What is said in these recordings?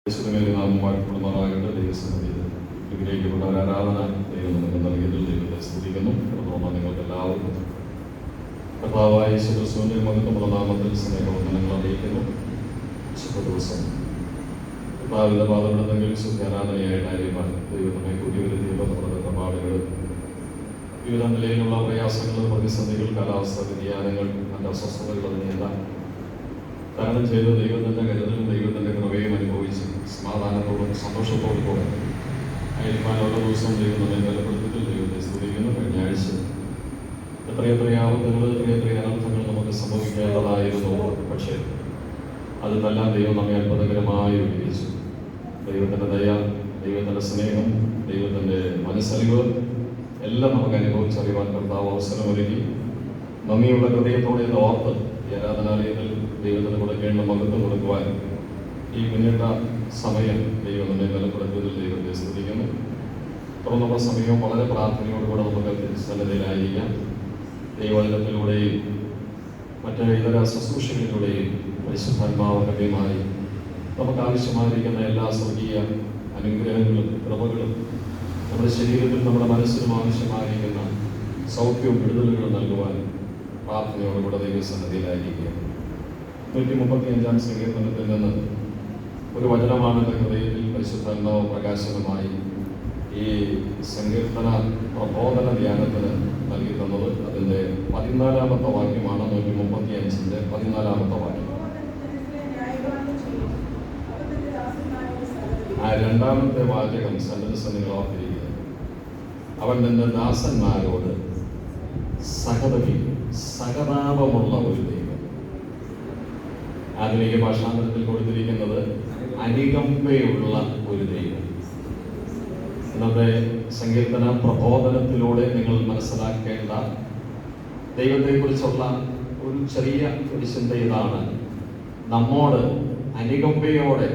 നാമമായിട്ടുള്ളതാകട്ടെ. ദൈവസന്നിധിയിൽ വിഗ്രഹിക്കപ്പെട്ട ഒരു ആരാധന ദൈവം നമുക്ക് നൽകിയതിൽ ദൈവത്തെ സ്തുതിക്കുന്നു. തുടർന്ന് നിങ്ങൾക്ക് എല്ലാവർക്കും കർത്താവായ യേശു ക്രിസ്തുവിന്റെ മഹത്വമുള്ള നാമത്തിൽ സ്നേഹവന്ദനങ്ങൾ അറിയിക്കുന്നു. ശുഭ ദിവസം കർത്താവിന്റെ പാദപ്പെടുന്നെങ്കിൽ ശുദ്ധാരാധനയായിട്ട് അറിയുവാൻ ദൈവം നമ്മെ കൂട്ടി വരുത്തിയുള്ള നമ്മുടെ കപാടുകൾ, വിവിധ നിലയിലുള്ള പ്രയാസങ്ങൾ, പ്രതിസന്ധികൾ, കാലാവസ്ഥ വ്യതിയാനങ്ങൾ, മറ്റ് അസ്വസ്ഥതകൾ അതിനെല്ലാം തരണം ചെയ്ത് ദൈവത്തിൻ്റെ കരുതലും ദൈവത്തിൻ്റെ കൃപയും അനുഭവിച്ച് സമാധാനത്തോടും സന്തോഷത്തോടും കൂടെ ആയിരിക്കാൻ ഓരോ ദിവസവും ദൈവം നമ്മെ ബലപ്പെടുത്തിയിട്ട് ദൈവത്തെ സ്തുതിക്കുന്നു. കഴിഞ്ഞ ആഴ്ച എത്രയെത്ര ആപത്തുകൾ, എത്രയെത്ര അനർത്ഥങ്ങൾ നമുക്ക് സംഭവിക്കേണ്ടതായിരുന്നു. പക്ഷേ അതിനെല്ലാം ദൈവം നമ്മെ അത്ഭുതകരമായി ഉപയോഗിച്ചു. ദൈവത്തിൻ്റെ ദയ, ദൈവത്തിൻ്റെ സ്നേഹം, ദൈവത്തിൻ്റെ മനസ്സറിവ് എല്ലാം നമുക്ക് അനുഭവിച്ചറിയുവാൻ കർത്താവ് അവസരമൊരുക്കി. നന്ദിയുള്ള ഹൃദയത്തോടെ ഓർത്ത് ഈ ആരാധനാലയത്തിൽ ദൈവത്തിന് കൊടുക്കേണ്ട മഹത്വം കൊടുക്കുവാൻ ഈ മുന്നിട്ട സമയം ദൈവം നമ്മെ ബലപ്പെടുത്തിയതിൽ ദൈവത്തെ സ്തുതിക്കുന്നു. തുറന്നുള്ള സമയവും വളരെ പ്രാർത്ഥനയോടുകൂടെ നമുക്ക് തിരുസന്നിധിയിലായിരിക്കാം. ദൈവവചനത്തിലൂടെയും മറ്റ് ഇതര ശുശ്രൂഷകളിലൂടെയും പരിശുദ്ധാത്മാവ് കൃപയുമായി നമുക്ക് ആവശ്യമായിരിക്കുന്ന എല്ലാ സ്വർഗീയ അനുഗ്രഹങ്ങളും കൃപകളും നമ്മുടെ ശരീരത്തിൽ നമ്മുടെ മനസ്സിനും ആവശ്യമായിരിക്കുന്ന സൗഖ്യവും വിടുതലുകളും നൽകുവാൻ പ്രാർത്ഥനയോടുകൂടെ ദൈവസന്നിധിയിലായിരിക്കുക. 135 സങ്കീർത്തനത്തിൽ നിന്ന് ഒരു വചനമാണ് എൻ്റെ ഹൃദയത്തിൽ പരിശുദ്ധാത്മാവ് പ്രകാശനമായി ഈ സങ്കീർത്തന പ്രബോധന ധ്യാനത്തിന് നൽകി തന്നത്. അതിൻ്റെ 14-ാമത്തെ വാക്യമാണ്. 135-ന്റെ 14-ാമത്തെ വാക്യം. ആ രണ്ടാമത്തെ വാചകം സെന്റൻസ് നിങ്ങൾ ഓർത്തിരിക്കുക. അവൻ തന്റെ ദാസന്മാരോട് സഹതാപമുള്ള ഒരു ദൈവം. ആധുനിക ഭാഷാന്തരത്തിൽ കൊടുത്തിരിക്കുന്നത് അനുകമ്പയുള്ള ഒരു ദൈവം. ഇന്നത്തെ സങ്കീർത്തന പ്രബോധനത്തിലൂടെ നിങ്ങൾ മനസ്സിലാക്കേണ്ട ദൈവത്തെക്കുറിച്ചുള്ള ഒരു ചെറിയ ഒരു ചിന്ത ഇതാണ്: നമ്മോട് അനുകമ്പയോടെ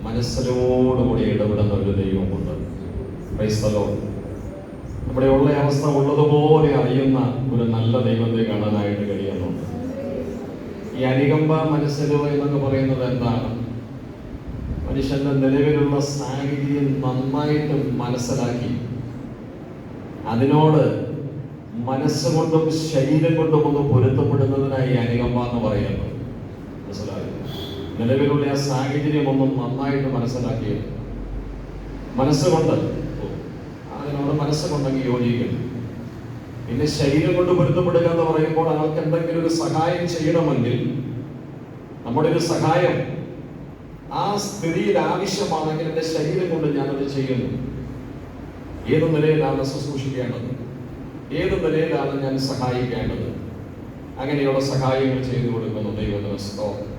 മനസ്സിലോടുകൂടി ഇടപെടുന്ന ഒരു ദൈവമുണ്ട്. Praise the Lord. നമ്മുടെ ഉള്ള അവസ്ഥ ഉള്ളതുപോലെ അറിയുന്ന ഒരു നല്ല ദൈവത്തെ കാണാനായിട്ട് കഴിയുന്നുണ്ട്. ഈ അനുകമ്പ മനസ്സിലുവ എന്നൊക്കെ പറയുന്നത് എന്താണ്? മനുഷ്യന്റെ നിലവിലുള്ള സാഹചര്യം നന്നായിട്ട് മനസ്സിലാക്കി അതിനോട് മനസ്സുകൊണ്ടും ശരീരം കൊണ്ടും ഒന്ന് പൊരുത്തപ്പെടുന്നതിനായി അനുകമ്പ എന്ന് പറയുന്നത്. മനസ്സിലായി? നിലവിലുള്ള ആ സാഹചര്യം ഒന്നും നന്നായിട്ട് മനസ്സിലാക്കി മനസ്സുകൊണ്ട് അതിനോട് മനസ്സുകൊണ്ടെങ്കിൽ യോജിക്കുന്നു. പിന്നെ ശരീരം കൊണ്ട് പൊരുത്തപ്പെടുക എന്ന് പറയുമ്പോൾ ആൾക്ക് എന്തെങ്കിലും ഒരു സഹായം ചെയ്യണമെങ്കിൽ നമ്മുടെ ഒരു സഹായം ആ സ്ഥിതിയിൽ ആവശ്യമാണെങ്കിൽ എൻ്റെ ശരീരം കൊണ്ട് ഞാനത് ചെയ്യുന്നു. ഏത് നിലയിലാണ് ശുശ്രൂഷിക്കേണ്ടത്, ഏത് നിലയിലാണ് ഞാൻ സഹായിക്കേണ്ടത്, അങ്ങനെയുള്ള സഹായങ്ങൾ ചെയ്തു കൊടുക്കുന്നു. ദൈവത്തിന് സ്തോത്രം.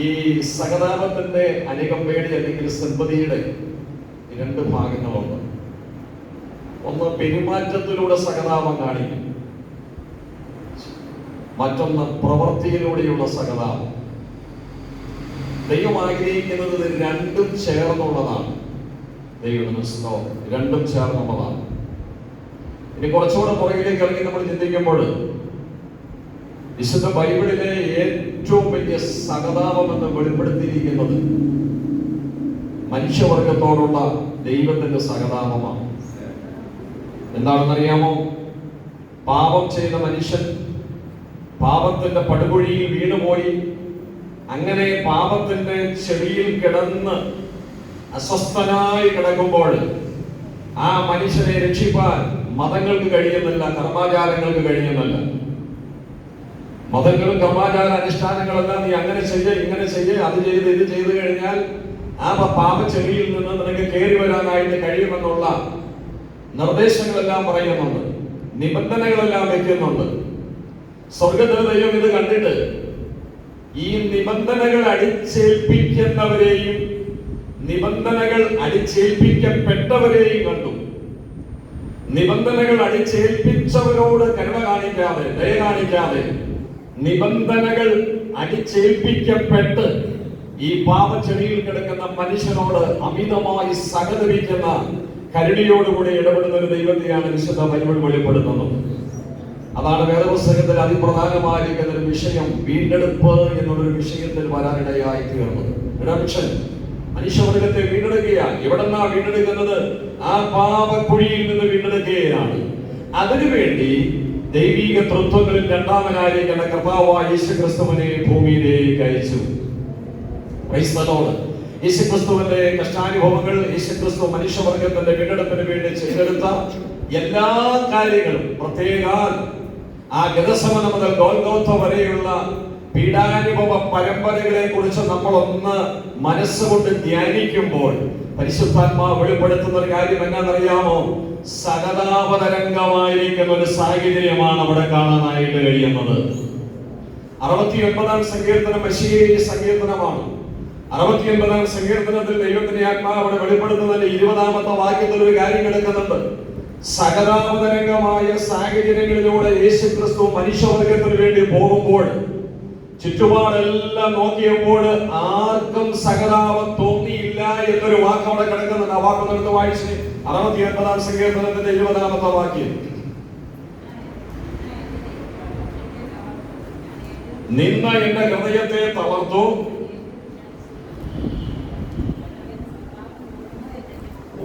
ഈ സഹതാപത്തിന്റെ, അനുകമ്പയുടെ അല്ലെങ്കിൽ സിമ്പതിയുടെ രണ്ട് ഭാഗങ്ങളുണ്ട്. ഒന്ന് പെരുമാറ്റത്തിലൂടെ സഹതാപം കാണിക്കും, മറ്റൊന്ന് പ്രവൃത്തിയിലൂടെയുള്ള സഹതാപം. ദൈവം ആഗ്രഹിക്കുന്നത് ഇത് രണ്ടും ചേർന്നുള്ളതാണ്. ദൈവത്തിന് സ്തോത്രം. രണ്ടും ചേർന്നുള്ളതാണ്. ഇനി കുറച്ചുകൂടെ പുറകിലേക്ക് ഇറങ്ങി നമ്മൾ ചിന്തിക്കുമ്പോൾ വിശുദ്ധ ബൈബിളിലെ ഏറ്റവും വലിയ സഹതാപം എന്ന് വെളിപ്പെടുത്തിയിരിക്കുന്നത് മനുഷ്യവർഗത്തോടുള്ള ദൈവത്തിന്റെ സഹതാപമാണ്. എന്താണെന്നറിയാമോ? പാപം ചെയ്ത മനുഷ്യൻ പാപത്തിന്റെ പടുകുഴിയിൽ വീണുപോയി അങ്ങനെ പാപത്തിന്റെ ചെടിയിൽ കിടന്ന് അസ്വസ്ഥനായി കിടക്കുമ്പോൾ ആ മനുഷ്യനെ രക്ഷിപ്പാൻ മതങ്ങൾക്ക് കഴിയുന്നില്ല, കർമാചാരങ്ങൾക്ക് കഴിയുന്നില്ല. മതങ്ങളും കർമാചാര അനുഷ്ഠാനങ്ങളെല്ലാം നീ അങ്ങനെ ചെയ്യ്, ഇങ്ങനെ ചെയ്യ്, അത് ചെയ്ത് ഇത് ചെയ്തു കഴിഞ്ഞാൽ ആ പാപച്ചെടിയിൽ നിന്ന് നിനക്ക് കയറി വരാനായിട്ട് കഴിയുമെന്നുള്ള നിർദ്ദേശങ്ങളെല്ലാം പറയുന്നുണ്ട്, നിബന്ധനകളെല്ലാം വെക്കുന്നുണ്ട്. സ്വർഗത്തിലെ ദൈവം ഇത് കണ്ടിട്ട് ഈ നിബന്ധനകൾ അടിച്ചേൽപ്പിക്കുന്നവരെയും നിബന്ധനകൾ അടിച്ചേൽപ്പിക്കപ്പെട്ടവരെയും കണ്ടു. നിബന്ധനകൾ അടിച്ചേൽപ്പിച്ചവരോട് കരുണ കാണിക്കാതെ, ദയ കാണിക്കാതെ, നിബന്ധനകൾ അടിച്ചേൽപ്പിക്കപ്പെട്ട് ഈ പാപച്ചെടിയിൽ കിടക്കുന്ന മനുഷ്യനോട് അമിതമായി സഹതപിക്കുന്ന കരുണയോടുകൂടി ഇടപെടുന്ന ഒരു ദൈവത്തെയാണ് വിശുദ്ധ ബൈബിൾ വെളിപ്പെടുത്തുന്നത്. അതാണ് വേദപുസ്തകത്തിൽ അതിപ്രധാനമായിരിക്കുന്ന ഒരു വിഷയം, വീണ്ടെടുപ്പ് എന്നുള്ളൊരു വിഷയത്തിൽ വരാനിടയായി തീർന്നത്. റിഡംപ്ഷൻ, മനുഷ്യവർഗത്തെ വീണ്ടെടുക്കുകയാണ്. എവിടെന്നാ വീണ്ടെടുക്കുന്നത്? ആ പാപക്കുഴിയിൽ നിന്ന് വീണ്ടെടുക്കുകയാണ്. അതിനുവേണ്ടി ദൈവിക തൃത്വങ്ങളിൽ രണ്ടാമനായിരിക്കുന്ന കർത്താവായ യേശുക്രിസ്തുവിനെ ഭൂമിയിലേക്ക് അയച്ചു. Praise the Lord. യേശുക്രിസ്തുവിന്റെ കഷ്ടാനുഭവങ്ങൾ, യേശുക്രിസ്തു മനുഷ്യവർഗത്തിന്റെ വീണ്ടെടുപ്പിന് വേണ്ടി ചെയ്തെടുത്ത എല്ലാ കാര്യങ്ങളും, പ്രത്യേകാൽ ആ ഗെത്സമന മുതൽ ഗോൽഗോഥ വരെയുള്ള പീഡാനുഭവ പരമ്പരകളെ കുറിച്ച് നമ്മളൊന്ന് മനസ്സുകൊണ്ട് ധ്യാനിക്കുമ്പോൾ പരിശുദ്ധാത്മാവ് വെളിപ്പെടുത്തുന്ന ഒരു കാര്യം എന്നാണെന്നറിയാമോ? സകലാവതരംഗമായിരിക്കുന്ന ഒരു സാഹചര്യമാണ് അവിടെ കാണാനായിട്ട് കഴിയുന്നത്. 69-ാം സങ്കീർത്തനം മെശിയയുടെ സങ്കീർത്തനമാണ്. 69-ാം സങ്കീർത്തനത്തിൽ ദൈവത്തിന്റെ ആത്മാവ് അവിടെ വെളിപ്പെടുത്തുന്നതിന്റെ 20-ാമത്തെ വാക്യത്തിൽ ഒരു കാര്യം കിടക്കുന്നുണ്ട്. സകലാവതരംഗമായ സാഹചര്യങ്ങളിലൂടെ യേശുക്രിസ്തു മനുഷ്യവർഗത്തിന് വേണ്ടി പോകുമ്പോൾ ചുറ്റുപാടെല്ലാം നോക്കിയപ്പോൾ ആർക്കും സകലാവം തോന്നിയില്ല എന്നൊരു വാക്ക് അവിടെ കിടക്കുന്നുണ്ട്. ആ വാക്ക് എടുത്ത് വായിച്ച് 69-ാം സങ്കീർത്തനത്തിന്റെ 20-ാമത്തെ വാക്യം. നിന്ന എന്റെ ഹൃദയത്തെ തളർത്തു,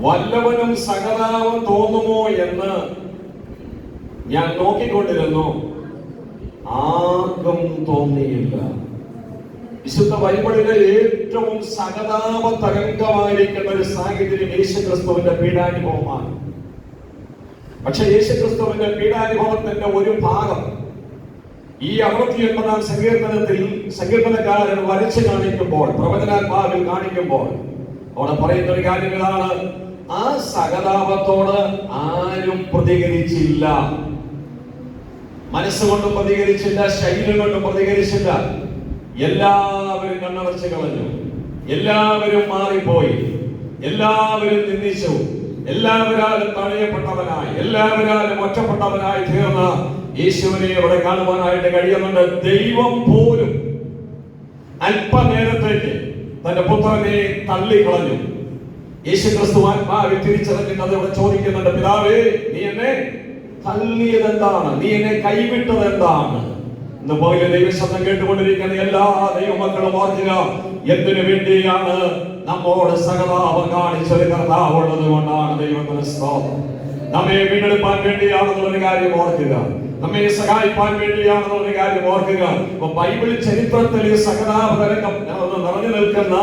വല്ലവനും സകലാവം തോന്നുമോ എന്ന് ഞാൻ നോക്കിക്കൊണ്ടിരുന്നു, ആർക്കും തോന്നിയില്ല. വിശുദ്ധ ബൈബിളിലെ ഏറ്റവും സകലാവ തരംഗമായിരിക്കുന്ന ഒരു സാഹചര്യം യേശുക്രിസ്തുവിന്റെ പീഡാനുഭവമാണ്. പക്ഷെ യേശുക്രിസ്തുവിന്റെ പീഡാനുഭവത്തിന്റെ ഒരു ഭാഗം ഈ 69-ാം സങ്കീർത്തനത്തിൽ സങ്കീർത്തനക്കാരൻ വരച്ചു കാണിക്കുമ്പോൾ, പ്രവചനാത്മാവിൽ കാണിക്കുമ്പോൾ അവിടെ പറയുന്ന ഒരു കാര്യങ്ങളാണ്. ആ സകലാപത്തോട് ആരും പ്രതികരിച്ചില്ല. മനസ്സുകൊണ്ടും പ്രതികരിച്ചില്ല, ശരീരം കൊണ്ടും പ്രതികരിച്ചില്ല. എല്ലാവരും കണ്ണടച്ച് കളഞ്ഞു, എല്ലാവരും മാറിപ്പോയി, എല്ലാവരും നിന്ദിച്ചു, എല്ലാവരാലും തഴയപ്പെട്ടവനായി, എല്ലാവരാലും ഒറ്റപ്പെട്ടവനായി തീർന്ന യേശുവിനെ അവിടെ കാണുവാനായിട്ട് കഴിയുന്നുണ്ട്. ദൈവം പോലും അല്പനേരത്തേക്ക് തന്റെ പുത്രനെ തള്ളിക്കളഞ്ഞു. യേശുക്രിസ്തു ആത്മാവിൽ തിരിച്ചറിഞ്ഞിട്ട് അതവിടെ ചോദിക്കുന്നുണ്ട്, പിതാവേ, നീ എന്നെ തള്ളിയത് എന്താണ്? നീ എന്നെ കൈവിട്ടത് എന്താണ്? ഇന്ന് പോലെ ദൈവശബ്ദം കേട്ടുകൊണ്ടിരിക്കുന്ന എല്ലാ ദൈവമക്കളും ഓർക്കുക, എന്തിനു വേണ്ടിയാണ് നമ്മോട് സകലാവം കാണിച്ചൊരു കർത്താവുള്ളത് കൊണ്ടാണ്. ദൈവത്തിന് സ്തോത്രം. നമ്മെ വീണ്ടെടുപ്പാൻ വേണ്ടിയാണെന്നുള്ളൊരു കാര്യം ഓർക്കുക, നമ്മെ സഹായിപ്പാൻ വേണ്ടിയാണെന്നുള്ള കാര്യം ഓർക്കുക. അപ്പൊ ബൈബിൾ ചരിത്രത്തിൽ സകലാവതരംഗം നിറഞ്ഞു നിൽക്കുന്ന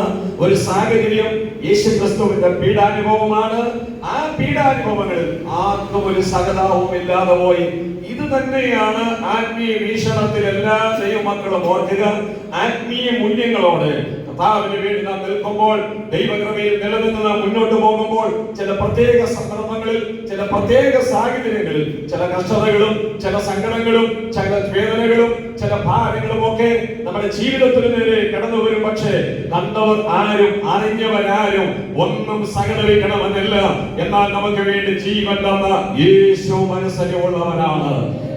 ഒരു സാഹചര്യം യേശുക്രിസ്തുവിന്റെ പീഡാനുഭവമാണ്. ആ പീഡാനുഭവങ്ങളിൽ ആർക്കും ഒരു സകലാവും ഇല്ലാതെ പോയി. ഇത് തന്നെയാണ് ആത്മീയ വീക്ഷണത്തിൽ എല്ലാ ദൈവമക്കളും ഓർക്കുക. ആത്മീയ മൂല്യങ്ങളോടെ കർത്താവിന് വേണ്ടി നാം നിൽക്കുമ്പോൾ, ദൈവകൃപയിൽ നിലനിന്ന് നാം മുന്നോട്ട് പോകുമ്പോൾ, ചില പ്രത്യേക സന്ദർഭങ്ങളിൽ, ചില പ്രത്യേക സാഹചര്യങ്ങളിൽ, ചില കഷ്ടതകളും ചില സങ്കടങ്ങളും ചില വേദനകളും ചില ഭാരങ്ങളും ഒക്കെ നമ്മുടെ ജീവിതത്തിന് നേരെ കടന്നു വരും. പക്ഷേ കണ്ടവർ ആരും അറിഞ്ഞവരാരും ഒന്നും സഹകരിക്കണമെന്നില്ല. എന്നാൽ നമുക്ക് വേണ്ടി ജീവൻ തന്ന യേശു മനസ്സരിവുള്ളവനാണ്.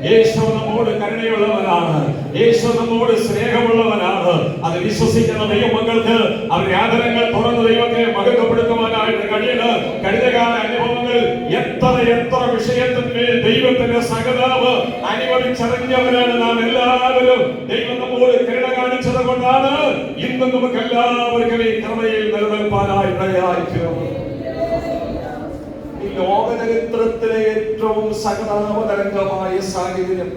യേശു നമ്മോട് കരുണയുള്ളവനാണ്. യേശു നമ്മോട് സ്നേഹമുള്ളവനാണ്. അത് വിശ്വസിക്കുന്ന ദൈവമക്കൾക്ക് അവരുടെ ആദരങ്ങൾ തുറന്ന് ദൈവത്തെ മഹത്വപ്പെടുത്തുവാനായിട്ട് കഴിയണം. കഴിഞ്ഞകാല അനുഭവങ്ങൾ എത്ര വിഷയത്തിന്മേൽ ദൈവത്തിന്റെ സകലാവ് അനുഭവിച്ചറിഞ്ഞവരാണ് നാം എല്ലാവരും. ദൈവം നമ്മോട് കരുണ കാണിച്ചത് കൊണ്ടാണ് ഇന്ന് നമുക്ക് എല്ലാവർക്കും ഈ കൃപയിൽ നിലനിൽപ്പാനായി ഇടയായിത്തീർന്നത്. ഈ ലോകചരിത്രത്തിലെ ഏറ്റവും സകലാവതരംഗമായ സാഹചര്യം,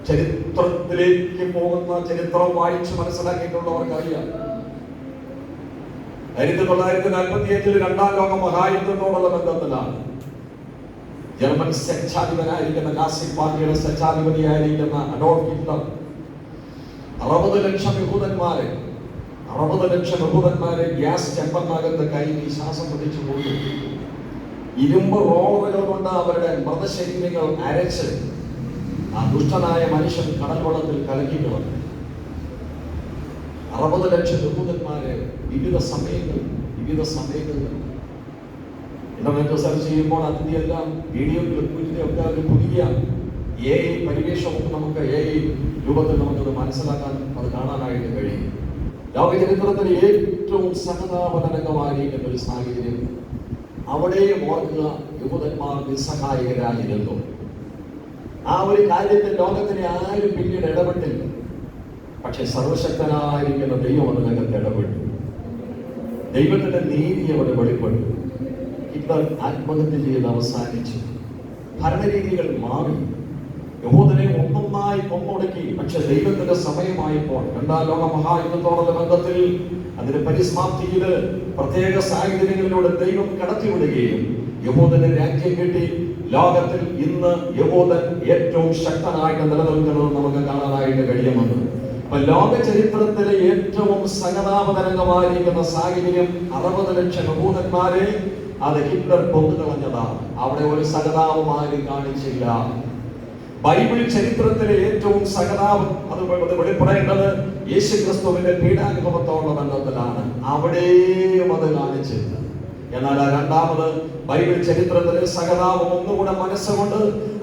ചരിത്രത്തിലേക്ക് പോകുന്ന ചരിത്രം വായിച്ച് മനസ്സിലാക്കിയിട്ടുള്ളവർക്ക് അറിയാം. 1945 രണ്ടാം ലോക മഹായുദ്ധത്തോടുള്ള ബന്ധത്തിലാണ് ജർമ്മൻ സ്വച്ഛാധിപനായിരിക്കുന്ന നാസി പാർട്ടിയുടെ സ്വച്ഛാധിപതിയായിരിക്കുന്ന അഡോൾഫ് ഹിറ്റ്ലർ 60 ലക്ഷം യഹൂദന്മാരെ ഗ്യാസ് ചെമ്പറിനകത്ത് കയറ്റി ശ്വാസം പിടിച്ചു കൊണ്ടു. ഇരുമ്പ് റോളറുകൾ കൊണ്ട് അവരുടെ മൃതശരീരങ്ങൾ അരച്ച് ആ ദുഷ്ടനായ മനുഷ്യൻ കടൽ വെള്ളത്തിൽ കലക്കി കളഞ്ഞു. 60 ലക്ഷം യഹൂദന്മാരെ വിവിധ സമയങ്ങളിൽ ഇന്റർനെറ്റ് സെർച്ച് ചെയ്യുമ്പോൾ അതിന്റെ എല്ലാം വീഡിയോ ക്ലിപ്പിന്റെ ഒക്കെ ഒരു പുതിയ AI പരിവേഷമൊക്കെ നമുക്ക് AI രൂപത്തിൽ നമുക്കത് മനസ്സിലാക്കാൻ, അത് കാണാനായിട്ട് കഴിയും. ലോകചരിത്രത്തിൽ ഏറ്റവും സഹതാപജനകമായിരിക്കുന്ന ഒരു സാഹചര്യം. അവിടെയും ഓർക്കുക, യഹൂദന്മാർ നിസ്സഹായകരായിരുന്നു. ആ ഒരു കാര്യത്തിൽ ലോകത്തിന് ആരും പിന്നീട് ഇടപെട്ടില്ല. പക്ഷെ സർവശക്തനായിരിക്കുന്ന ദൈവം അതിനകത്ത് ഇടപെട്ടു. ദൈവത്തിന്റെ നീതി അവിടെ വെളിപ്പെട്ടു. ഹിറ്റ്ലർ ആത്മഹത്യ ചെയ്ത് അവസാനിച്ചു. ഭരണരീതികൾ മാറി. യഹൂദനെ ഒന്നൊന്നായി കൊന്നൊടുക്കി. പക്ഷെ ദൈവത്തിന്റെ സമയമായപ്പോൾ രണ്ടാം ലോക മഹായുദ്ധത്തോടുള്ള ബന്ധത്തിൽ അതിന്റെ പരിസമാപ്തിയിൽ പ്രത്യേക സാഹചര്യങ്ങളിലൂടെ ദൈവം കടത്തിവിടുകയും യഹൂദന് രാജ്യം കിട്ടി. ലോകത്തിൽ ഇന്ന് യഹൂദൻ ഏറ്റവും ശക്തനായിട്ട് നിലനിൽക്കുന്നത് നമുക്ക് കാണാനായിട്ട് കഴിയുമെന്ന്. അപ്പൊ ലോക ചരിത്രത്തിലെ ഏറ്റവും സഹതാപതരംഗമായിരിക്കുന്ന സാഹചര്യം 60 ലക്ഷം യഹൂദന്മാരെ അത് ഹിറ്റ്ലർ കൊന്നുകളഞ്ഞതാണ്. അവിടെ ഒരു സഹതാപം ആരും കാണിച്ചില്ല. ബൈബിൾ ചരിത്രത്തിലെ ഏറ്റവും സഹതാപം അത് വെളിപ്പെടേണ്ടത് യേശുക്രിസ്തുവിന്റെ പീഡാനുഭവത്തോടുള്ള ബന്ധത്തിലാണ്. അവിടെയും അത് കാണിച്ചില്ല. എന്നാൽ രണ്ടാമത് ബൈബിൾ ചരിത്രത്തിലെ സഹതാപം ഒന്നുകൂടെ മനസ്സുകൊണ്ട്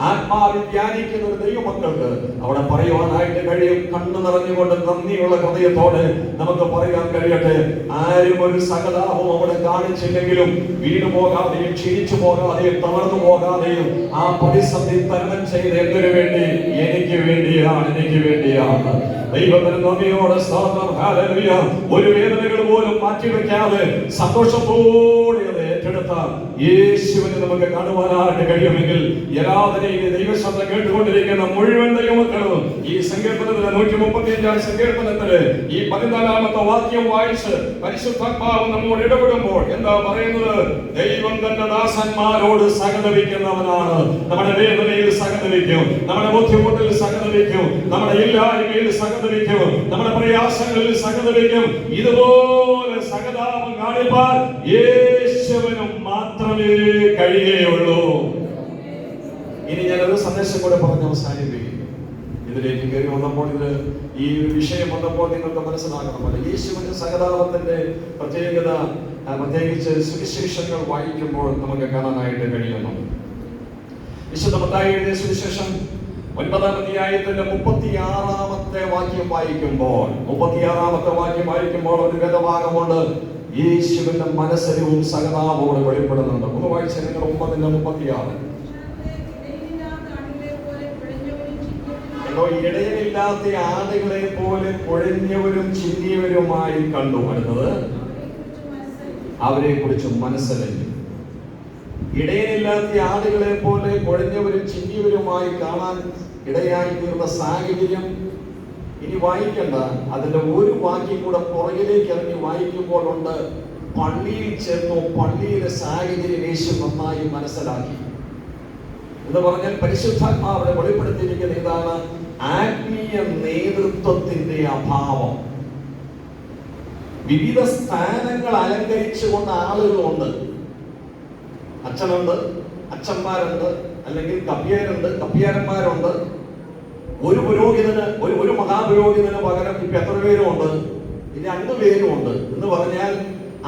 ആത്മാവിൽ ധ്യാനിക്കുന്ന ഒരു ദൈവമക്കൾക്ക് അവിടെ പറയുവാനായിട്ട് കഴിയും. കണ്ണു നിറഞ്ഞുകൊണ്ട് നന്ദിയുള്ള ഹൃദയത്തോടെ നമുക്ക് പറയാൻ കഴിയട്ടെ, ആരും ഒരു സഹതാപം അവിടെ കാണിച്ചില്ലെങ്കിലും വീണു പോകാതെയും ക്ഷീണിച്ചു പോകാതെയും തളർന്നു പോകാതെയും ആ പ്രതിസന്ധി തരണം ചെയ്ത് എന്തിനു വേണ്ടി? എനിക്ക് വേണ്ടിയാണ്. ദൈവത്തിന് നന്ദിയോടെ സ്തോത്രം. ഹല്ലേലൂയ. ഒരു വേദനകൾ പോലും മാറ്റിവെക്കാതെ സന്തോഷത്തോടെ അത് ഏറ്റെടുത്ത യേശുവിനെ നമുക്ക് കാണുവാനായിട്ട് കഴിയുമെങ്കിൽ യഥാർത്ഥത്തിൽ ദൈവശബ്ദം കേട്ടുകൊണ്ടിരിക്കുന്ന മുഴുവൻ ദൈവമക്കളും ഈ സങ്കീർത്തനത്തിലെ 135 സങ്കീർത്തനത്തില് ഈ 14ാമത്തെ വാക്യം വായിച്ച് പരിശുദ്ധാത്മാവ് നമ്മോട് ഇടപെടുമ്പോൾ എന്താ പറയുന്നത്? ദൈവം തന്റെ ദാസന്മാരോട് സഹതപിക്കുന്നവനാണ്. നമ്മുടെ വേദനയിൽ സഹതപിക്കും, നമ്മുടെ ബുദ്ധിമുട്ടിൽ സഹതപിക്കും, നമ്മുടെ ഇല്ലായ്മയിൽ സഹതപിക്കും, നമ്മുടെ പ്രയാസങ്ങളിൽ സഹതപിക്കും. ഇതുപോലെ സഹതാപം കാണിപ്പാൻ യേശുവിനും മാത്രമേ കഴിയുകയുള്ളൂ. ഇനി ഞാനൊരു സന്ദേശം കൂടെ പറഞ്ഞ് അവസാനിപ്പിക്കും. ഇതിലേക്ക് കയറി വന്നപ്പോൾ ഈ ഒരു വിഷയം വന്നപ്പോൾ നിങ്ങൾക്ക് മനസ്സിലാക്കണമല്ലോ, യേശുവിന്റെ സഹതാപത്തിന്റെ പ്രത്യേകത പ്രത്യേകിച്ച് സുവിശേഷങ്ങൾ വായിക്കുമ്പോൾ നമുക്ക് കാണാനായിട്ട് കഴിയുന്നു. വിശുദ്ധ മത്തായി എഴുതിയ സുവിശേഷം 9-ാം അധ്യായത്തിന്റെ 36-ാമത്തെ വാക്യം വായിക്കുമ്പോൾ ഒരു വേദഭാഗമുണ്ട്. യേശുവിന്റെ മനസ്സരിവും സഹതാപവും വെളിപ്പെടുന്നുണ്ട്. ഒന്ന് വായിച്ച നിങ്ങൾ 9:36. ഇടയനില്ലാത്ത ആടുകളെ പോലെ കുഴഞ്ഞവരും ചിന്തിയവരുമായി കണ്ടു. അടുത്തത് അവരെ കുറിച്ച് മനസ്സലിഞ്ഞു. ഇടയനില്ലാത്ത ആടുകളെ പോലെ കുഴഞ്ഞവരും ചിന്തിയവരുമായി കാണാൻ ഇടയായി തീർന്ന സാഹചര്യം ഇനി വായിക്കണ്ട. അതിന്റെ ഒരു വാക്യം കൂടെ പുറകിലേക്ക് ഇറങ്ങി വായിക്കുമ്പോൾ ഉണ്ട്. പള്ളിയിൽ ചെന്നു പള്ളിയിലെ സാഹചര്യം യേശു നന്നായി മനസ്സിലാക്കി എന്ന് പറഞ്ഞാൽ പരിശുദ്ധാത്മാവിടെ വെളിപ്പെടുത്തിയിരിക്കുന്ന ഇതാണ് ആത്മീയ നേതൃത്വത്തിന്റെ അഭാവം. വിവിധ സ്ഥാനങ്ങൾ അലങ്കരിച്ചുകൊണ്ട് ആളുകളുണ്ട്. അച്ഛനുണ്ട്, അച്ഛന്മാരുണ്ട്, അല്ലെങ്കിൽ കപ്പ്യാരന്മാരുണ്ട്. ഒരു പുരോഹിതന് ഒരു മഹാപുരോഹിതന് പകരം ഇപ്പൊ എത്ര പേരുമുണ്ട്? 2 പേരുമുണ്ട് എന്ന് പറഞ്ഞാൽ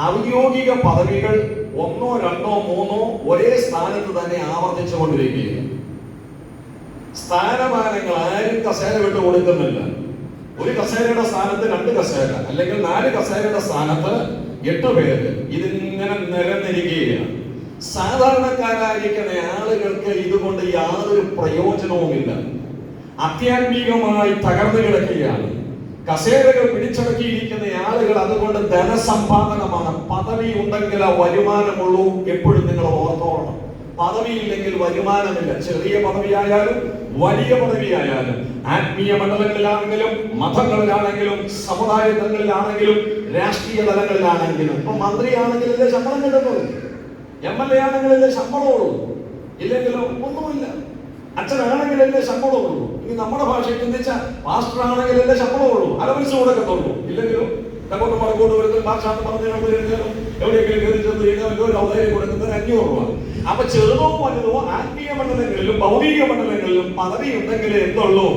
ഔദ്യോഗിക പദവികൾ 1, 2, 3 ഒരേ സ്ഥാനത്ത് തന്നെ ആവർത്തിച്ചു കൊണ്ടിരിക്കുകയാണ്. സ്ഥാനമാനങ്ങൾ ആരും കസേര വിട്ട് കൊടുക്കുന്നില്ല. ഒരു കസേരയുടെ സ്ഥാനത്ത് 2 കസേര, അല്ലെങ്കിൽ 4 കസേരയുടെ സ്ഥാനത്ത് 8 പേര് ഇതിങ്ങനെ നിരന്നിരിക്കുകയാണ്. സാധാരണക്കാരായിരിക്കുന്ന ആളുകൾക്ക് ഇതുകൊണ്ട് യാതൊരു പ്രയോജനവുമില്ല. ആധ്യാത്മികമായി തകർന്നു കിടക്കുകയാണ്. കസേരകൾ പിടിച്ചടക്കിയിരിക്കുന്ന ആളുകൾ അതുകൊണ്ട് ധനസമ്പാദനമാണ്. പദവി ഉണ്ടെങ്കിൽ ആ വരുമാനമുള്ളൂ. എപ്പോഴും നിങ്ങൾ ഓർത്തോളണം, പദവിയില്ലെങ്കിൽ വരുമാനമില്ല. ചെറിയ പദവിയായാലും വലിയ പദവിയായാലും, ആത്മീയ മണ്ഡലങ്ങളിലാണെങ്കിലും മതങ്ങളിലാണെങ്കിലും സമുദായ തലങ്ങളിലാണെങ്കിലും രാഷ്ട്രീയ തലങ്ങളിലാണെങ്കിലും. ഇപ്പൊ മന്ത്രിയാണെങ്കിലല്ലേ ശമ്പളം കിട്ടുന്നത്, MLA ആണെങ്കിലല്ലേ ശമ്പളമുള്ളൂ, ഇല്ലെങ്കിലോ ഒന്നുമില്ല. അച്ഛനാണെങ്കിലല്ലേ ശമ്പളമുള്ളൂ. ഇനി നമ്മുടെ ഭാഷയിൽ ചിന്തിച്ച പാസ്റ്റർ ആണെങ്കിലല്ലേ ശമ്പളമുള്ളൂ, അലവൻസ് കൊടുക്കത്തുള്ളൂ. ഇല്ലെങ്കിലോ അങ്ങോട്ട് മറക്കോട്ട് വരുന്ന ഭാഷ എവിടെയെങ്കിലും കയറി ചെന്ന് കഴിഞ്ഞാൽ ഒരു ഔദാര്യം കൊടുക്കുന്നത് 500 രൂപ. അപ്പൊ ചെറുതോ വലുതോ ആത്മീയ മണ്ഡലങ്ങളിലും ഭൗതിക മണ്ഡലങ്ങളിലും പദവി ഉണ്ടെങ്കിലേ എന്തുള്ളൂ?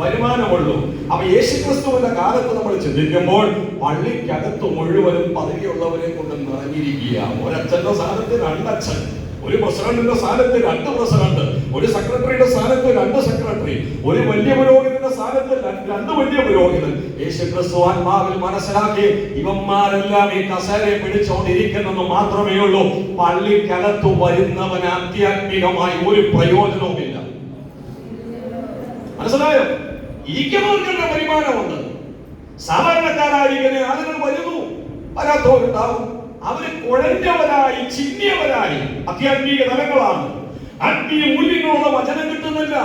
വരുമാനമുള്ളൂ. അപ്പൊ യേശുക്രിസ്തുവിന്റെ കാലത്ത് നമ്മൾ ചിന്തിക്കുമ്പോൾ പള്ളിക്കകത്ത് മുഴുവനും പദവിയുള്ളവരെ കൊണ്ട് നിറഞ്ഞിരിക്കുക. ഒരച്ഛന്റെ സ്ഥാനത്ത് 2 അച്ഛൻ, ഒരു പ്രസിഡന്റിന്റെ സ്ഥാനത്ത് 2 പ്രസിഡന്റ്, ഒരു സെക്രട്ടറിയുടെ സ്ഥാനത്ത് 2 സെക്രട്ടറി, ഒരു വലിയ പുരോഹിതന്റെ സ്ഥാനത്ത് 2 വലിയ പുരോഹിതൻ. യേശുക്രിസ്തു ആത്മാവിൽ മനസ്സിലാക്കി ഇവന്മാരെല്ലാം ഈ കസേരയെ പിടിച്ചുകൊണ്ടിരിക്കുന്നെന്ന് മാത്രമേ ഉള്ളൂ. പള്ളിക്കകത്ത് വരുന്നവന് ആധ്യാത്മികമായി ഒരു പ്രയോജനവുമില്ല. മനസ്സിലായോ? ഇരിക്കുന്നവർക്കുള്ള വരുമാനമുണ്ട്. സാധാരണക്കാരായിരിക്കുന്ന ആളുകൾ വരുന്നു, വരാത്തവരുണ്ടാവും. അവര് കുഴഞ്ഞവരായി, ചിന്നിയവരായി. ആധ്യാത്മിക തലങ്ങളാണ്. ആത്മീയ മൂല്യങ്ങളുള്ള വചനം കിട്ടുന്നില്ല,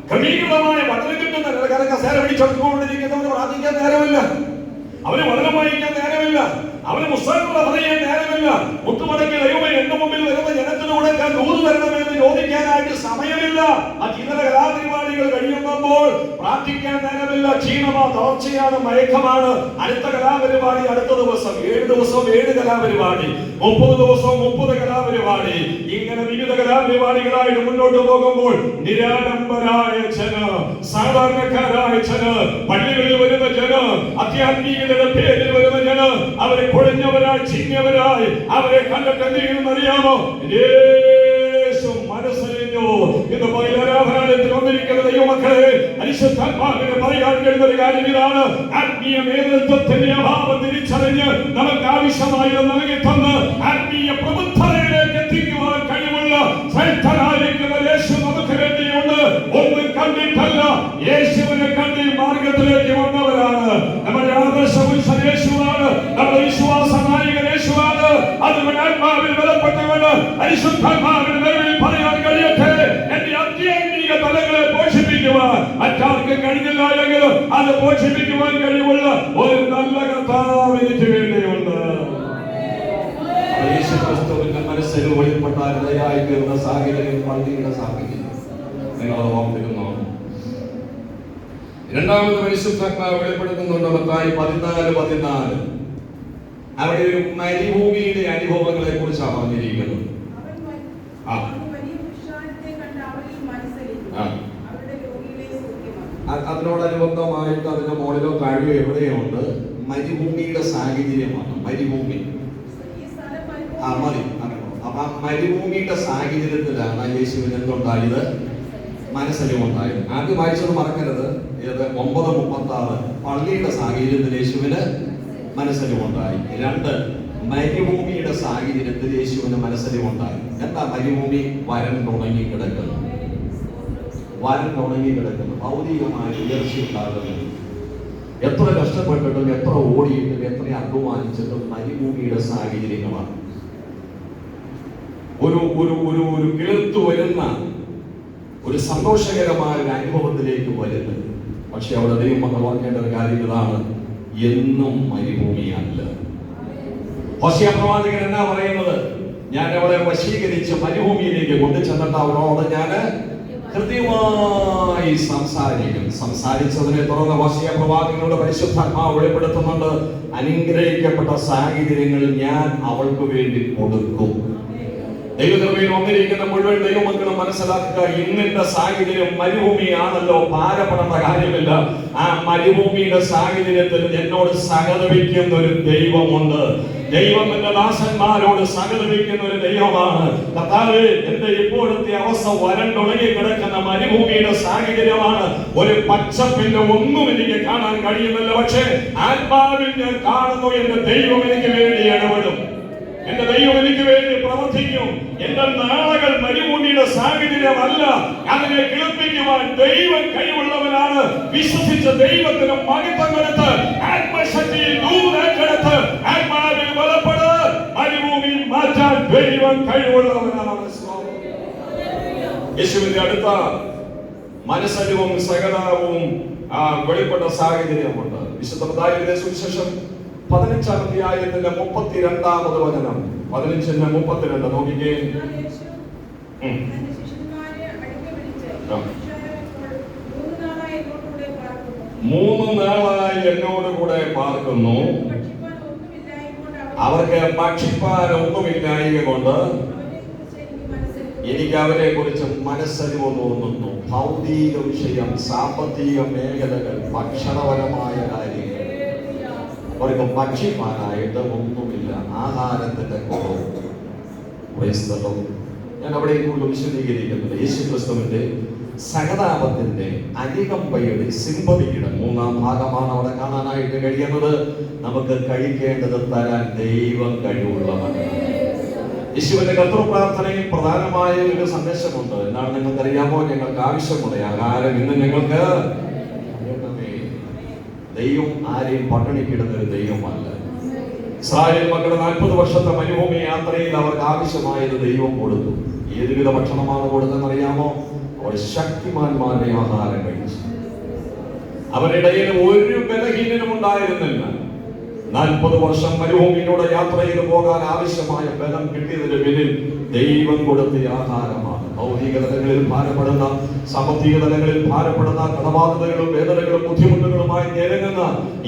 ക്രമീകൃതമായ വചനം കിട്ടുന്നില്ല. കാരണം കസേര പിടിച്ചെടുത്തുകൊണ്ടിരിക്കുന്നവന് പ്രാർത്ഥിക്കാൻ നേരമില്ല, അവന് വചനം വായിക്കാൻ നേരമില്ല, അവന് പുസ്തകങ്ങൾ അറിയാൻ നേരമില്ല. മുട്ടുമടക്കി ദൈവമേ എന്റെ മുമ്പിൽ വരുന്ന ജനത്തിലൂടെ ഞാൻ ദൂത് തരണമെന്ന് ചോദിക്കാനായിട്ട് സമയമില്ല. ആ ചില കലാപരിപാടികൾ കഴിയുമ്പോൾ പ്രാർത്ഥിക്കാൻ നേരമില്ല. ക്ഷീണമാ, തളർച്ചയാണ്, മയക്കമാണ്. അടുത്ത കലാപരിപാടി അടുത്ത ദിവസം, 7 ദിവസം 7 കലാപരിപാടി, 30 ദിവസം 30 കലാപരിപാടി. ഇങ്ങനെ വിവിധ കലാപരിപാടികളായിട്ട് മുന്നോട്ട് പോകുമ്പോൾ നിരാഡംബരായ ജനം, സാധാരണക്കാരായ ജനം, പള്ളികളിൽ വരുന്ന ജനം, ആധ്യാത്മികതയുടെ പേരിൽ വരുന്ന ജനം, അവരെ കുഴഞ്ഞവരായി, ചിന്നവരായി അവരെ കണ്ടിട്ട് എന്ത് ചെയ്യുമെന്നറിയാമോ? യേശു മനസ്സറിഞ്ഞു. ഇന്ന് ആരാധനാലയത്തിൽ വന്നിരിക്കുന്ന ദൈവമക്കളെ, പരിശുദ്ധാത്മാവിനെ പറയാൻ കഴിയുന്ന ഒരു കാര്യം ഇതാണ്: ആത്മീയ നേതൃത്വത്തിന്റെ അഭാവം തിരിച്ചറിഞ്ഞ് നമുക്ക് ആവശ്യമായത് നൽകി തന്ന് ആത്മീയ പ്രബുദ്ധതയിലേക്ക് എത്തിക്കുവാൻ കഴിവുള്ള ശ്രേഷ്ഠനായിരിക്കുന്ന യേശു നമുക്ക് വേണ്ടിയുണ്ട്. ഒന്നും കണ്ടിട്ടല്ല, യേശുവിനെ കണ്ടി മാർഗത്തിലേക്ക് വന്നവരാണ്. നമ്മുടെ ആദർശ പുരുഷൻ യേശുവാണ്, നമ്മുടെ വിശ്വാസ നായകൻ യേശുവാണ്. അതുകൊണ്ട് ആത്മാവിൽ ബലപ്പെട്ടവന് പരിശുദ്ധാത്മാവിന്റെ നിലവിൽ പറയാൻ കഴിയട്ടെ: എന്റെ ആധ്യാത്മിക തലങ്ങളെ പോഷിപ്പിക്കുവാൻ മറ്റാർക്കും കഴിഞ്ഞില്ല എങ്കിലും അത് പോഷിപ്പിക്കുവാൻ കഴിവുള്ള ഒരു നല്ല കർത്താവ് എനിക്ക് വേണ്ടിയുണ്ട്. യേശുക്രിസ്തുവിന്റെ മനസ്സിൽ വെളിപ്പെട്ടാൽ ദയായി തീർന്ന സാഹചര്യം, പള്ളിയുടെ സാഹചര്യം നിങ്ങൾ ഓർമ്മിക്കുന്നു. രണ്ടാമത് പരിശുദ്ധാത്മാവ് വെളിപ്പെടുത്തുന്നുണ്ട്. മത്തായി 14:14. അവിടെ ഒരു മരുഭൂമിയുടെ അനുഭവങ്ങളെ കുറിച്ചാണ് പറഞ്ഞിരിക്കുന്നത്. അതിനോടനുബന്ധമായിട്ട് അതിന്റെ മുകളിലോ താഴെയോ എവിടെയോ ഉണ്ട് മരുഭൂമിയുടെ സാഹചര്യമാണ്. മരുഭൂമി മതി. അപ്പൊ മരുഭൂമിയുടെ സാഹചര്യത്തിലാണ് യേശുവിന് എന്തുണ്ടായത്? മനസ്സലിവുണ്ടായത്. ആദ്യം വായിച്ചത് മറക്കരുത്. 9:36 പള്ളിയുടെ സാഹചര്യത്തിൽ യേശുവിന് മനസ്സലിവുണ്ടായി. 2 മരുഭൂമിയുടെ സാഹചര്യത്തിൽ യേശുവിന് മനസ്സലിവുണ്ടായി. എന്താ മരുഭൂമി? വരണ്ടുണങ്ങി കിടക്കുന്നു, വരണ്ടുണങ്ങി കിടക്കുന്നു. ഭൗതികമായ ഉയർച്ചയുണ്ടാകുന്നു. എത്ര കഷ്ടപ്പെട്ടിട്ടും, എത്ര ഓടിയിട്ടും, എത്ര അധ്വാനിച്ചിട്ടും മരുഭൂമിയുടെ സാഹചര്യങ്ങളാണ്. ഒരു ഒരു ഒരു ഒരു കിളിർത്തു വരുന്ന ഒരു സന്തോഷകരമായ ഒരു അനുഭവത്തിലേക്ക് വരുന്നത്. പക്ഷെ അവിടെ ദൈവം എന്ന് പറഞ്ഞേണ്ട ഒരു കാര്യം ഇതാണ്: എന്നും മരുഭൂമിയല്ല. ഹോശേയ പ്രവാചകൻ എന്നാ പറയുന്നത്? ഞാൻ അവളെ വശീകരിച്ച് മരുഭൂമിയിലേക്ക് കൊണ്ടുചെന്നിട്ട് അവളോട് ഞാൻ കൃത്യമായി സംസാരിച്ചതിനെ തുടർന്ന് ഹോശേയ പ്രവാചകനോട് പരിശുദ്ധാത്മാവ് വെളിപ്പെടുത്തുന്നുണ്ട്: അനുഗ്രഹിക്കപ്പെട്ട സാഹചര്യങ്ങൾ ഞാൻ അവൾക്ക് വേണ്ടി കൊടുക്കും. ദൈവകൃപയിൽ വന്നിരിക്കുന്ന മുഴുവൻ ദൈവമക്കളും മനസ്സിലാക്കുക, ഇന്നിന്റെ സാഹചര്യം മരുഭൂമിയാണല്ലോ, ഭാരപ്പെടേണ്ട കാര്യമില്ല. ആ മരുഭൂമിയുടെ സാഹചര്യത്തിൽ എന്നോട് സഹതപിക്കുന്ന ഒരു ദൈവമുണ്ട്. ദൈവം എന്റെ ദാസന്മാരോട് സഹതപിക്കുന്ന ഒരു ദൈവമാണ്. കർത്താവേ, എന്റെ ഇപ്പോഴത്തെ അവസ്ഥ വരണ്ടുണങ്ങി കിടക്കുന്ന മരുഭൂമിയുടെ സാഹചര്യമാണ്. ഒരു പച്ചപ്പിന്റെ ഒന്നും എനിക്ക് കാണാൻ കഴിയുന്നില്ല. പക്ഷേ ആത്മാവിൽ ഞാൻ കാണുന്നു, എന്റെ ദൈവം എനിക്ക് വേണ്ടി ഇടപെടും, എന്റെ ദൈവം എനിക്ക് വേണ്ടി പ്രവർത്തിക്കും. എന്റെ നാളുകൾ മരുഭൂമിയുടെ സാഹചര്യമല്ല, അതിനെ കിളിപ്പിക്കുവാൻ ദൈവം കഴിവുള്ളവനാണ്. വിശ്വസിച്ച ദൈവത്തിന് മഹത്വം കൊടുത്ത് ആത്മശക്തിയിൽ ദൂരക്കെടുത്ത് ആത്മാവിൽ ബലപ്പെട്ട് മരുഭൂമി മാറ്റാൻ ദൈവം കഴിവുള്ളവനാണ്. യേശുവിന്റെ അടുത്ത മനസ്സലിവും സകലവും വെളിപ്പെട്ട സാഹചര്യമുണ്ട്. വിശുദ്ധ മത്തായിയുടെ സുവിശേഷം 15-ാം അധ്യായത്തിന്റെ 32-ാമത് വചനം, 15:32 നോക്കിക്കേ. 3 നാളായി എന്നോട് കൂടെ പാർക്കുന്നു, അവർക്ക് ഭക്ഷിപ്പാൻ ഒന്നുമില്ലായ്ക കൊണ്ട് എനിക്ക് അവരെ കുറിച്ച് മനസ്സലിവ് തോന്നുന്നു. ഭൗതിക വിഷയം, സാമ്പത്തിക മേഖലകൾ, ഭക്ഷണപരമായ കാര്യങ്ങൾ, അവർക്ക് ഭക്ഷിപ്പാനായിട്ട് ഒന്നുമില്ല. ആഹാരത്തിന്റെ കുറവ്. ഞാൻ അവിടെ കൂടുതൽ വിശദീകരിക്കുന്നുണ്ട്. യേശുക്രിസ്തുവിന്റെ സഹതാപത്തിന്റെ, അനുകമ്പയുടെ, സിമ്പതിയുടെ 3-ാം ഭാഗമാണ് അവിടെ കാണാനായിട്ട് കഴിയുന്നത്. നമുക്ക് കഴിക്കേണ്ടത് തരാൻ ദൈവം കഴിവുള്ളവനാണ്. യേശുവിന്റെ കർത്തൃപ്രാർത്ഥനയിൽ പ്രധാനമായ ഒരു സന്ദേശമുണ്ട്. എന്താണ് നിങ്ങൾക്കറിയാമോ? ഞങ്ങൾക്ക് ആവശ്യമുള്ള ആഹാരം ഇന്ന് ഞങ്ങൾക്ക്. ദൈവം ആരെയും പട്ടിണിക്കിടുന്ന ഒരു ദൈവമല്ല. ഇസ്രായേൽ മക്കളുടെ 40 വർഷത്തെ മരുഭൂമി യാത്രയിൽ അവർക്ക് ആവശ്യമായത് ദൈവം കൊടുത്തു. ഏതുവിധ ഭക്ഷണമാണ് കൊടുത്തെന്നറിയാമോ? അവർ ശക്തിമാന്മാരുടെ ആഹാരം കഴിച്ചു. അവരിടയിൽ ഒരു ബലഹീനനും ഉണ്ടായിരുന്നില്ല. 40 വർഷം മരുഭൂമിയിലൂടെ യാത്ര ചെയ്തു പോകാൻ ആവശ്യമായ ബലം കിട്ടിയതിന് പിന്നിൽ ദൈവം കൊടുത്ത ആഹാരമാണ്. ഭൗതിക തലങ്ങളിൽ ഭാരപ്പെടുന്ന, സാമ്പത്തിക തലങ്ങളിൽ ഭാരപ്പെടുന്ന, കടബാധ്യതകളും വേദനകളും ബുദ്ധിമുട്ടുകളുമായി ഞെരുങ്ങുന്ന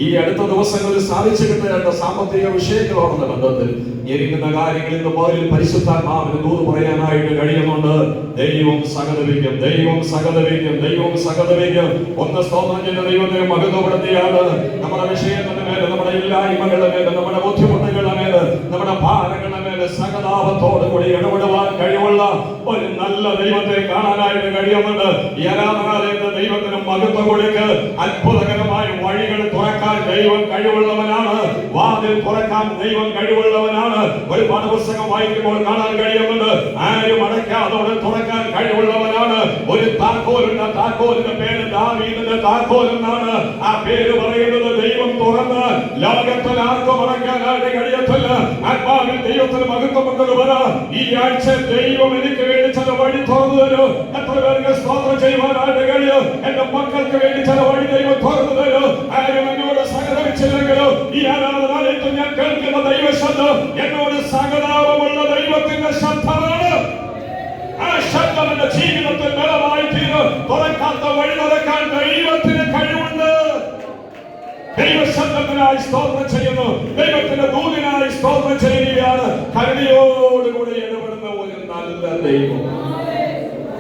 ഈ അടുത്ത ദിവസങ്ങളിൽ സാധിച്ചു കിട്ടേണ്ട സാമ്പത്തിക വിഷയങ്ങളോടുള്ള ബന്ധത്തിൽ ഞെരുങ്ങുന്ന കാര്യങ്ങളിൽ നിന്ന് പോലും പരിശുദ്ധാത്മാവിന് ദൂത് പറയാനായിട്ട് കഴിയുന്നുണ്ട്. ദൈവം സകലവിക്കും, ദൈവം സകലവിക്കും, ദൈവം സകലവിക്കും. ഒന്ന് സ്തോത്രം ചെയ്ത ദൈവത്തെ മഹത്വപ്പെടുത്തിയാണ് നമ്മുടെ വിഷയത്തിന്റെ മേലെ, നമ്മുടെ ഇല്ലായ്മകളുടെ മേലെ, നമ്മുടെ ബുദ്ധിമുട്ടുകളുടെ മേലെ, നമ്മുടെ ഭാരങ്ങളുടെ മേലെ സകലാപത്തോടു കൂടി ഇടപെടുവാൻ കഴിവുള്ള ഒരു നല്ല ദൈവത്തെ കാണാനായിട്ട് കഴിയുന്നുണ്ട്. ഈ ആരാധനാലയത്തെ ദൈവത്തിന് മഹത്വം കൊടുക്ക്. അത്ഭുതകരമായ വഴികൾ തുറക്കാൻ ദൈവം കഴിവുള്ളവനാണ്. വാതിൽ തുറക്കാൻ ദൈവം കഴിവുള്ളവനാണ്. ഒരു പാഠപുസ്തകം വായിക്കുമ്പോൾ കാണാൻ കഴിയുന്നുണ്ട്, ആരും അടയ്ക്കാതോടെ തുറക്കാൻ കഴിവുള്ളവനാണ്. ഒരു താക്കോലുണ്ട്, താക്കോലിന്റെ പേര് ദാവീദിന്റെ താക്കോൽ എന്നാണ്. ആ പേര് പറയുന്നത് ദൈവം തുറന്ന് ലോകത്തിൽ ആർക്കും അടയ്ക്കാനായിട്ട് കഴിയത്തില്ല. ആത്മാവിൽ ദൈവത്തിന് മഹത്വം കൊണ്ടുവരാ. ഈ ആഴ്ച ദൈവം എനിക്ക് വേണ്ടി ചില വഴി തുറന്നു തരും. എത്ര പേർക്ക് സ്തോത്രം ചെയ്യുവാനായിട്ട് കഴിയും? എന്റെ മക്കൾക്ക് വേണ്ടി ചില വഴി ദൈവം തുറന്നു തരും. ആരും എന്നോട് സഹകരിച്ചില്ലെങ്കിലും ഈ ആരാധനാലയത്തിൽ ഞാൻ കേൾക്കുന്ന ദൈവശബ്ദം എന്നോട് സഹതാപമുള്ള ദൈവത്തിന്റെ ശബ്ദമാണ്. ആ ശബ്ദം എന്റെ ജീവിതത്തിൽ ബലമായി തീരും. തുറക്കാത്ത വഴി തുറക്കാൻ ദൈവത്തിന് കഴിവുണ്ട്. ദൈവശബ്ദത്തിനായി സ്തോത്രം ചെയ്യുന്നു. ദൈവത്തിന്റെ ദൂതിനായി സ്തോത്രം ചെയ്യുകയാണ്. കരുണയോടുകൂടി ഇടപെടുന്ന ഒരു നല്ല ദൈവം.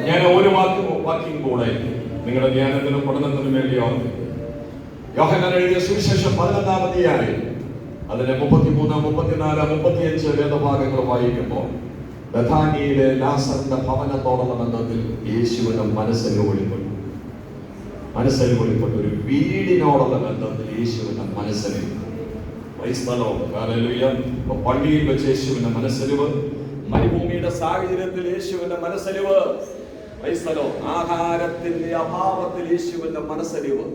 ഞാൻ ഒരു വാക്യം കൂടെ നിങ്ങളുടെ ധ്യാനത്തിനും പഠനത്തിനും വേണ്ടി ഓർമ്മിക്കും. യോഹന്നാൻ എഴുതിയ സുവിശേഷം 11-ാം അധ്യായം അതിന്റെ 33, 34, 35 വേദഭാഗങ്ങൾ വായിക്കുമ്പോൾ ബഥാനിയിലെ ലാസറിന്റെ ഭവനത്തോടുള്ള ബന്ധത്തിൽ യേശുവിന്റെ മനസ്സിൽ വെളിപ്പെട്ടു. ഒരു വീടിനോടുള്ള ബന്ധത്തിൽ യേശുവിന്റെ മനസ്സലിവ്. പള്ളിയിൽ വെച്ച് യേശുവിന്റെ മനസ്സലിവ്, മരുഭൂമിയുടെ സാഹചര്യത്തിൽ യേശുവിന്റെ മനസ്സലിവ്, ആഹാരത്തിന്റെ അഭാവത്തിൽ യേശുവിന്റെ മനസ്സലിവ്,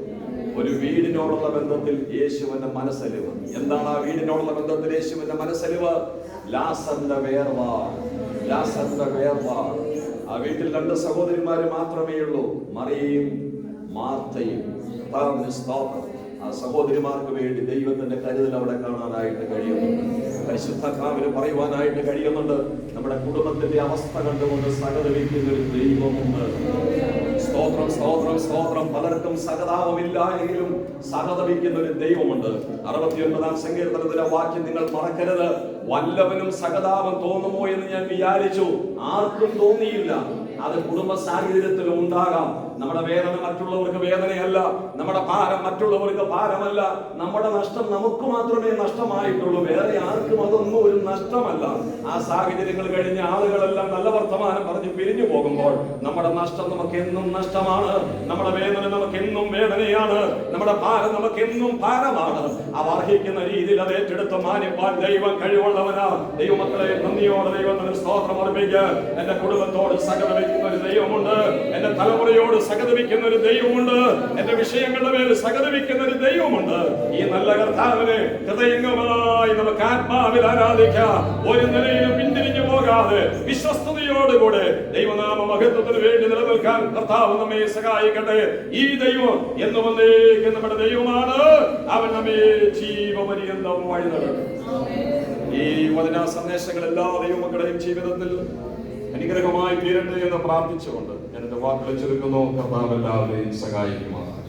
ഒരു വീടിനോടുള്ള ബന്ധത്തിൽ യേശുവിന്റെ മനസ്സലിവ്. എന്താണ് ആ വീടിനോടുള്ള ബന്ധത്തിൽ യേശുവിന്റെ മനസ്സലിവ്? ലാസറിന്റെ വേർപാട്. ആ വീട്ടിൽ 2 സഹോദരിമാര് മാത്രമേ ഉള്ളൂ, മറിയയും മാർത്തയും. ആ സഹോദരിമാർക്ക് വേണ്ടി ദൈവത്തിന്റെ കരുതൽ അവിടെ കാണാനായിട്ട് കഴിയുന്നുണ്ട്. പരിശുദ്ധാത്മാവിന് പറയുവാനായിട്ട് കഴിയുന്നുണ്ട്, നമ്മുടെ കുടുംബത്തിന്റെ അവസ്ഥ കണ്ടുകൊണ്ട് സഹതപിക്കുന്ന ഒരു ദൈവമുണ്ട്. സ്തോത്രം, സ്തോത്രം, സ്തോത്രം. പലർക്കും സഹതാപമില്ല എങ്കിലും സഹതപിക്കുന്ന ഒരു ദൈവമുണ്ട്. 69-ാം സങ്കീർത്തനത്തിലെ വാക്യം നിങ്ങൾ മറക്കരുത്. വല്ലവനും സഹതാപം തോന്നുമോ എന്ന് ഞാൻ വിചാരിച്ചു, ആർക്കും തോന്നിയില്ല. അത് കുടുംബ സാഹചര്യത്തിലും ഉണ്ടാകാം. നമ്മുടെ വേദന മറ്റുള്ളവർക്ക് വേദനയല്ല, നമ്മുടെ ഭാരം മറ്റുള്ളവർക്ക് ഭാരമല്ല. നമ്മുടെ നഷ്ടം നമുക്ക് മാത്രമേ നഷ്ടമായിട്ടുള്ളൂ, വേറെ ആർക്കും അതൊന്നും ഒരു നഷ്ടമല്ല. ആ സാഹചര്യങ്ങൾ കഴിഞ്ഞ ആളുകളെല്ലാം നല്ല വർത്തമാനം പറഞ്ഞ് പിരിഞ്ഞു പോകുമ്പോൾ നമ്മുടെ നഷ്ടം നമുക്ക് എന്നും നഷ്ടമാണ്. നമ്മുടെ വേദന നമുക്ക് എന്നും വേദനയാണ്. നമ്മുടെ ഭാരം നമുക്ക് എന്നും ഭാരമാണ്. അവ അർഹിക്കുന്ന രീതിയിൽ അത് ഏറ്റെടുത്ത് മാനിപ്പാൻ ദൈവം കഴിവുള്ളവനാ. ദൈവമക്കളെ, നന്ദിയോടെ ദൈവത്തിന് സ്തോത്രം അർപ്പിക്കുക. എന്റെ കുടുംബത്തോട് സഹതപിക്കുന്ന ഒരു ദൈവമുണ്ട്. എന്റെ തലമുറയോട് സഹതപിക്കുന്ന ഒരു ദൈവമുണ്ട്. എന്റെ വിഷയങ്ങളുടെ മേൽ സഹതപിക്കുന്ന ഒരു ദൈവമുണ്ട്. ഈ നല്ല കർത്താവിനെ ഹൃദയംഗമായി നമുക്ക് ആത്മാവിൽ ആരാധിക്കാം. ഒരു നിലയിലും പിന്തിരിഞ്ഞു പോകാതെ വിശ്വസ്തയോടുകൂടെ ദൈവനാമ മഹത്വത്തിന് വേണ്ടി നിലനിൽക്കാൻ കർത്താവ് നമ്മെ സഹായിക്കട്ടെ. ഈ ദൈവം എന്നും വന്നേക്കും നമ്മുടെ ദൈവമാണ്. അവൻ നമ്മെ ജീവപര്യന്തം വഴി നടത്തും. ഈ വചന സന്ദേശങ്ങൾ എല്ലാ ദൈവമക്കളുടെയും ജീവിതത്തിൽ അനുഗ്രഹമായി തീരട്ടെ എന്ന് പ്രാർത്ഥിച്ചുകൊണ്ട് ഞാൻ എന്റെ വാക്കുകൾ ചുരുക്കുന്നു. കർത്താവ് എല്ലാവരെയും സഹായിക്കുമാറാകട്ടെ.